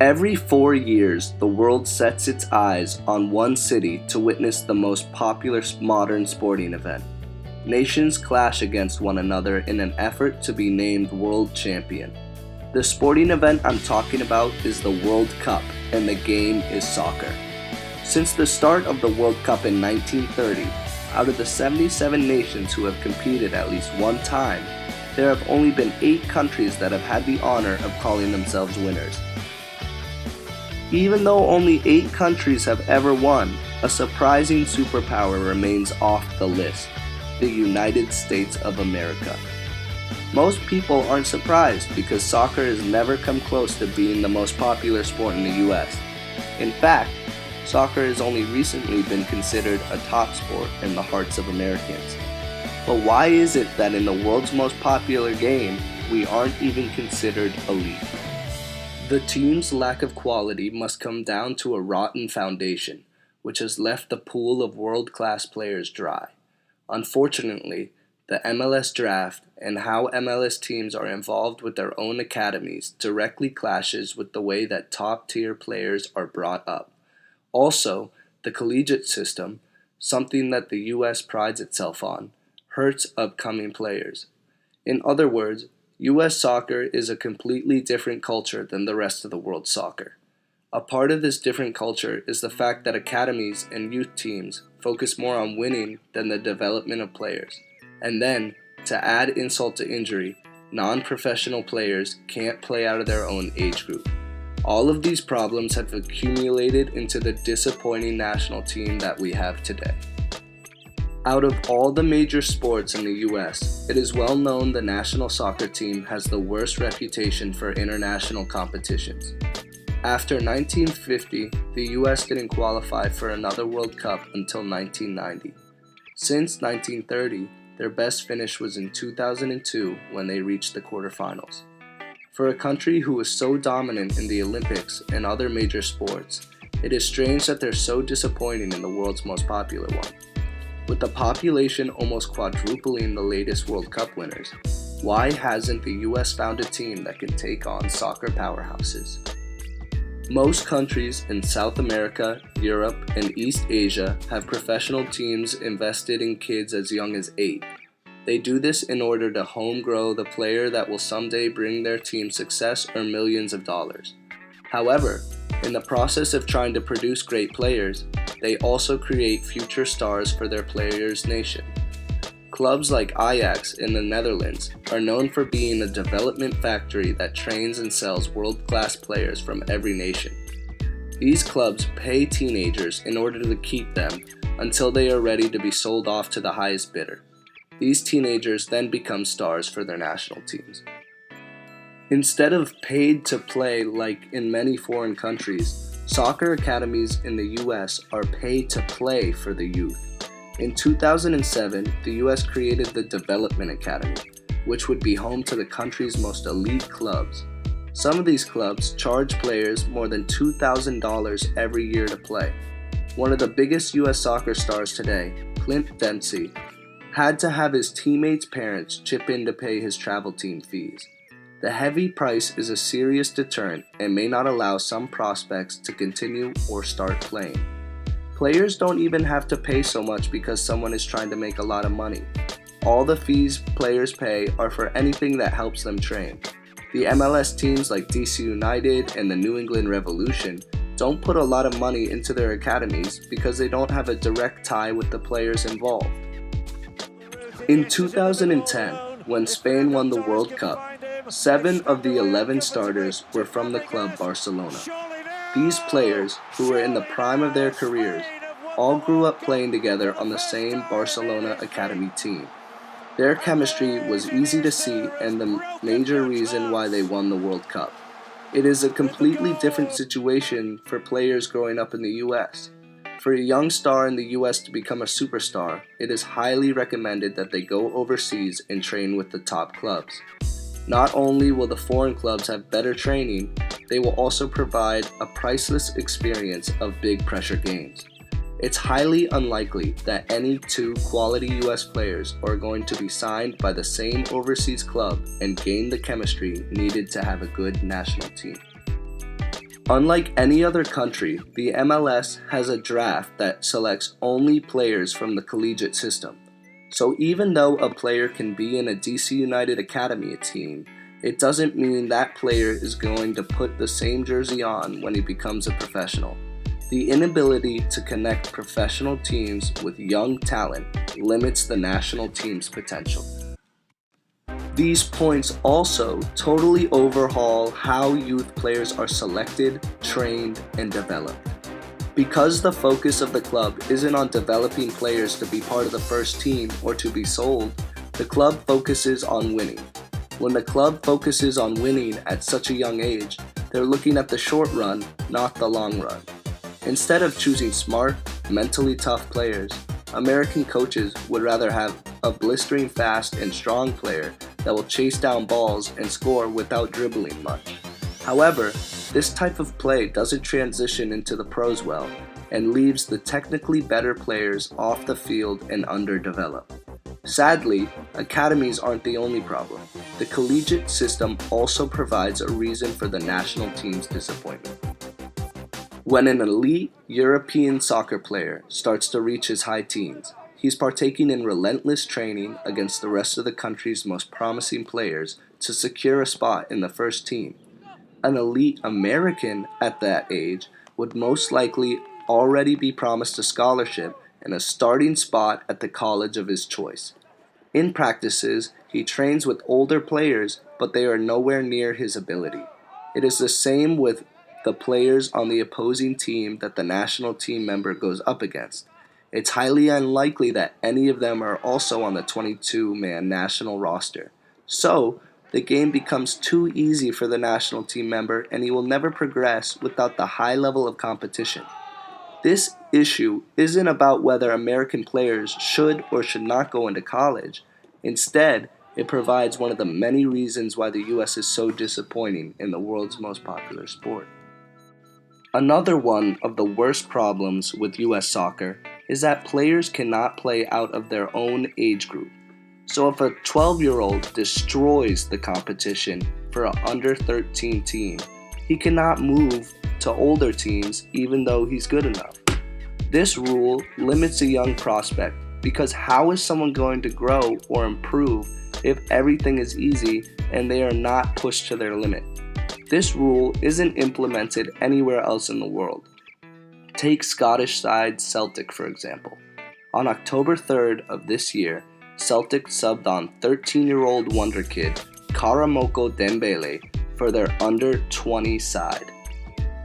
Every 4 years, the world sets its eyes on one city to witness the most popular modern sporting event. Nations clash against one another in an effort to be named world champion. The sporting event I'm talking about is the World Cup, and the game is soccer. Since the start of the World Cup in 1930, out of the 77 nations who have competed at least one time, there have only been 8 countries that have had the honor of calling themselves winners. Even though only 8 countries have ever won, a surprising superpower remains off the list: the United States of America. Most people aren't surprised because soccer has never come close to being the most popular sport in the US. In fact, soccer has only recently been considered a top sport in the hearts of Americans. But why is it that in the world's most popular game, we aren't even considered elite? The team's lack of quality must come down to a rotten foundation, which has left the pool of world-class players dry. Unfortunately, the MLS draft and how MLS teams are involved with their own academies directly clashes with the way that top-tier players are brought up. Also, the collegiate system, something that the US prides itself on, hurts upcoming players. In other words, US soccer is a completely different culture than the rest of the world's soccer. A part of this different culture is the fact that academies and youth teams focus more on winning than the development of players. And then, to add insult to injury, non-professional players can't play out of their own age group. All of these problems have accumulated into the disappointing national team that we have today. Out of all the major sports in the US, it is well known the national soccer team has the worst reputation for international competitions. After 1950, the US didn't qualify for another World Cup until 1990. Since 1930, their best finish was in 2002 when they reached the quarterfinals. For a country who is so dominant in the Olympics and other major sports, it is strange that they're so disappointing in the world's most popular one. With the population almost quadrupling the latest World Cup winners, why hasn't the US found a team that can take on soccer powerhouses? Most countries in South America, Europe, and East Asia have professional teams invested in kids as young as 8. They do this in order to home grow the player that will someday bring their team success or millions of dollars. However, in the process of trying to produce great players, they also create future stars for their players' nation. Clubs like Ajax in the Netherlands are known for being a development factory that trains and sells world-class players from every nation. These clubs pay teenagers in order to keep them until they are ready to be sold off to the highest bidder. These teenagers then become stars for their national teams. Instead of paid to play like in many foreign countries, soccer academies in the US are paid to play for the youth. In 2007, the US created the Development Academy, which would be home to the country's most elite clubs. Some of these clubs charge players more than $2,000 every year to play. One of the biggest US soccer stars today, Clint Dempsey, had to have his teammates' parents chip in to pay his travel team fees. The heavy price is a serious deterrent and may not allow some prospects to continue or start playing. Players don't even have to pay so much because someone is trying to make a lot of money. All the fees players pay are for anything that helps them train. The MLS teams like DC United and the New England Revolution don't put a lot of money into their academies because they don't have a direct tie with the players involved. In 2010, when Spain won the World Cup, 7 of the 11 starters were from the club Barcelona. These players, who were in the prime of their careers, all grew up playing together on the same Barcelona Academy team. Their chemistry was easy to see and the major reason why they won the World Cup. It is a completely different situation for players growing up in the US. For a young star in the US to become a superstar, it is highly recommended that they go overseas and train with the top clubs. Not only will the foreign clubs have better training, they will also provide a priceless experience of big pressure games. It's highly unlikely that any 2 quality US players are going to be signed by the same overseas club and gain the chemistry needed to have a good national team. Unlike any other country, the MLS has a draft that selects only players from the collegiate system. So even though a player can be in a DC United Academy team, it doesn't mean that player is going to put the same jersey on when he becomes a professional. The inability to connect professional teams with young talent limits the national team's potential. These points also totally overhaul how youth players are selected, trained, and developed. Because the focus of the club isn't on developing players to be part of the first team or to be sold, the club focuses on winning. When the club focuses on winning at such a young age, they're looking at the short run, not the long run. Instead of choosing smart, mentally tough players, American coaches would rather have a blistering fast and strong player that will chase down balls and score without dribbling much. However, this type of play doesn't transition into the pros well and leaves the technically better players off the field and underdeveloped. Sadly, academies aren't the only problem. The collegiate system also provides a reason for the national team's disappointment. When an elite European soccer player starts to reach his high teens, he's partaking in relentless training against the rest of the country's most promising players to secure a spot in the first team. An elite American at that age would most likely already be promised a scholarship and a starting spot at the college of his choice. In practices, he trains with older players, but they are nowhere near his ability. It is the same with the players on the opposing team that the national team member goes up against. It's highly unlikely that any of them are also on the 22-man national roster. So, the game becomes too easy for the national team member and he will never progress without the high level of competition. This issue isn't about whether American players should or should not go into college. Instead, it provides one of the many reasons why the US is so disappointing in the world's most popular sport. Another one of the worst problems with US soccer is that players cannot play out of their own age group. So if a 12-year-old destroys the competition for an under-13 team, he cannot move to older teams even though he's good enough. This rule limits a young prospect because how is someone going to grow or improve if everything is easy and they are not pushed to their limit? This rule isn't implemented anywhere else in the world. Take Scottish side Celtic, for example. On October 3rd of this year, Celtic subbed on 13-year-old wonder kid Karamoko Dembele for their under-20 side.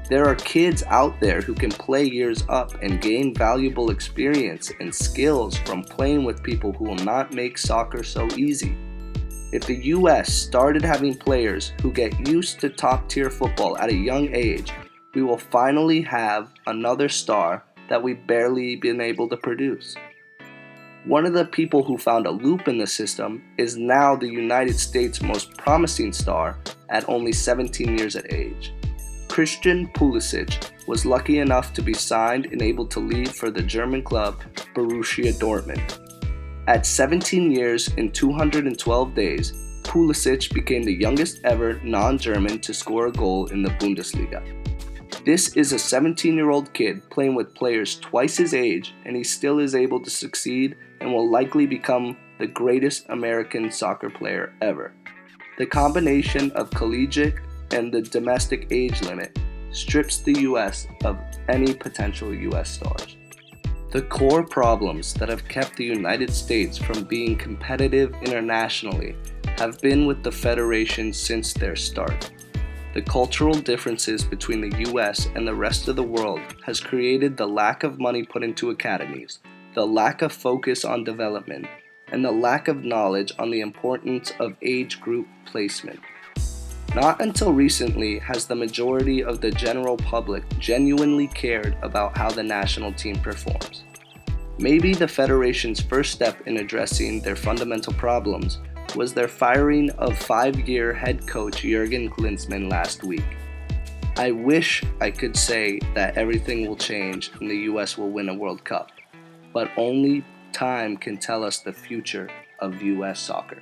There are kids out there who can play years up and gain valuable experience and skills from playing with people who will not make soccer so easy. If the US started having players who get used to top-tier football at a young age, we will finally have another star that we've barely been able to produce. One of the people who found a loop in the system is now the United States' most promising star at only 17 years of age. Christian Pulisic was lucky enough to be signed and able to leave for the German club Borussia Dortmund. At 17 years and 212 days, Pulisic became the youngest ever non-German to score a goal in the Bundesliga. This is a 17-year-old kid playing with players twice his age, and he still is able to succeed and will likely become the greatest American soccer player ever. The combination of collegiate and the domestic age limit strips the US of any potential US stars. The core problems that have kept the United States from being competitive internationally have been with the federation since their start. The cultural differences between the US and the rest of the world has created the lack of money put into academies, the lack of focus on development, and the lack of knowledge on the importance of age group placement. Not until recently has the majority of the general public genuinely cared about how the national team performs. Maybe the Federation's first step in addressing their fundamental problems was their firing of 5-year head coach Jurgen Klinsmann last week. I wish I could say that everything will change and the US will win a World Cup, but only time can tell us the future of US soccer.